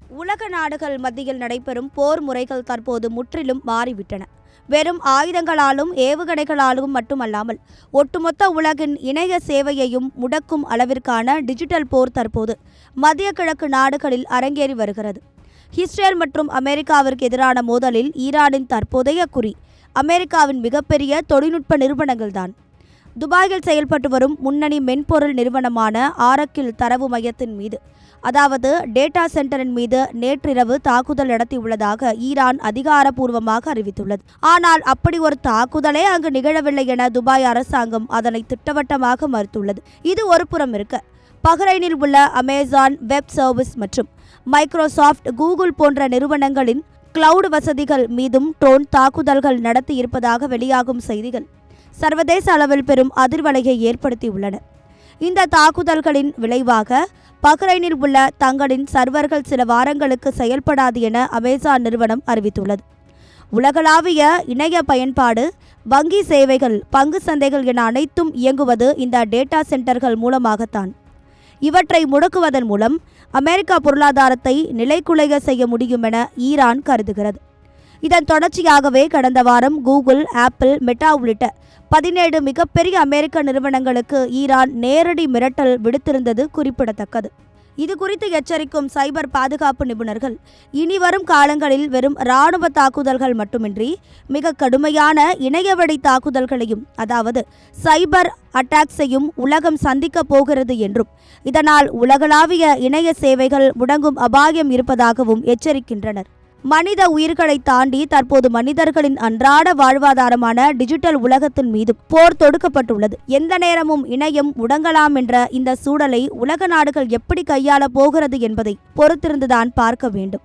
உலக நாடுகள் மத்தியில் நடைபெறும் போர் முறைகள் தற்போது முற்றிலும் மாறிவிட்டன. வெறும் ஆயுதங்களாலும் ஏவுகணைகளாலும் மட்டுமல்லாமல் ஒட்டுமொத்த உலகின் இணைய சேவையையும் முடக்கும் அளவிற்கான டிஜிட்டல் போர் தற்போது மத்திய கிழக்கு நாடுகளில் அரங்கேறி வருகிறது. இஸ்ரேல் மற்றும் அமெரிக்காவிற்கு எதிரான மோதலில் ஈரானின் தற்போதைய குறி அமெரிக்காவின் மிகப்பெரிய தொழில்நுட்ப நிறுவனங்கள்தான். துபாயில் செயல்பட்டு வரும் முன்னணி மென்பொருள் நிறுவனமான ஆரக்கிள் தரவு மையத்தின் மீது, அதாவது டேட்டா சென்டரின் மீது நேற்றிரவு தாக்குதல் நடத்தியுள்ளதாக ஈரான் அதிகாரப்பூர்வமாக அறிவித்துள்ளது. ஆனால் அப்படி ஒரு தாக்குதலே அங்கு நிகழவில்லை என துபாய் அரசாங்கம் அதனை திட்டவட்டமாக மறுத்துள்ளது. இது ஒரு புறம் இருக்க, பஹ்ரைனில் உள்ள அமேசான் வெப் சர்வீஸ் மற்றும் மைக்ரோசாஃப்ட், கூகுள் போன்ற நிறுவனங்களின் கிளவுட் வசதிகள் மீதும் ட்ரோன் தாக்குதல்கள் நடத்தி இருப்பதாக வெளியாகும் செய்திகள் சர்வதேச அளவில் பெரும் அதிர்வலையை ஏற்படுத்தியுள்ளன. இந்த தாக்குதல்களின் விளைவாக பஹ்ரைனில் உள்ள தங்களின் சர்வர்கள் சில வாரங்களுக்கு செயல்படாது என அமேசான் நிறுவனம் அறிவித்துள்ளது. உலகளாவிய இணைய பயன்பாடு, வங்கி சேவைகள், பங்கு சந்தைகள் என அனைத்தும் இயங்குவது இந்த டேட்டா சென்டர்கள் மூலமாகத்தான். இவற்றை முடக்குவதன் மூலம் அமெரிக்கா பொருளாதாரத்தை நிலைகுலைய செய்ய முடியும் என ஈரான் கருதுகிறது. இதன் தொடர்ச்சியாகவே கடந்த வாரம் கூகுள், ஆப்பிள், மெட்டா உள்ளிட்ட 17 மிகப்பெரிய அமெரிக்க நிறுவனங்களுக்கு ஈரான் நேரடி மிரட்டல் விடுத்திருந்தது குறிப்பிடத்தக்கது. இது குறித்து எச்சரிக்கும் சைபர் பாதுகாப்பு நிபுணர்கள், இனிவரும் காலங்களில் வெறும் இராணுவ தாக்குதல்கள் மட்டுமின்றி மிக கடுமையான இணையவழி தாக்குதல்களையும், அதாவது சைபர் அட்டாக்ஸையும் உலகம் சந்திக்கப் போகிறது என்றும், இதனால் உலகளாவிய இணைய சேவைகள் முடங்கும் அபாயம் இருப்பதாகவும் எச்சரிக்கின்றனர். மனித உயிர்களை தாண்டி தற்போது மனிதர்களின் அன்றாட வாழ்வாதாரமான டிஜிட்டல் உலகத்தின் மீது போர் தொடுக்கப்பட்டுள்ளது. எந்த நேரமும் இணையம் முடங்கலாம் என்ற இந்த சூழலை உலக நாடுகள் எப்படி கையாள போகிறது என்பதை பொறுத்திருந்துதான் பார்க்க வேண்டும்.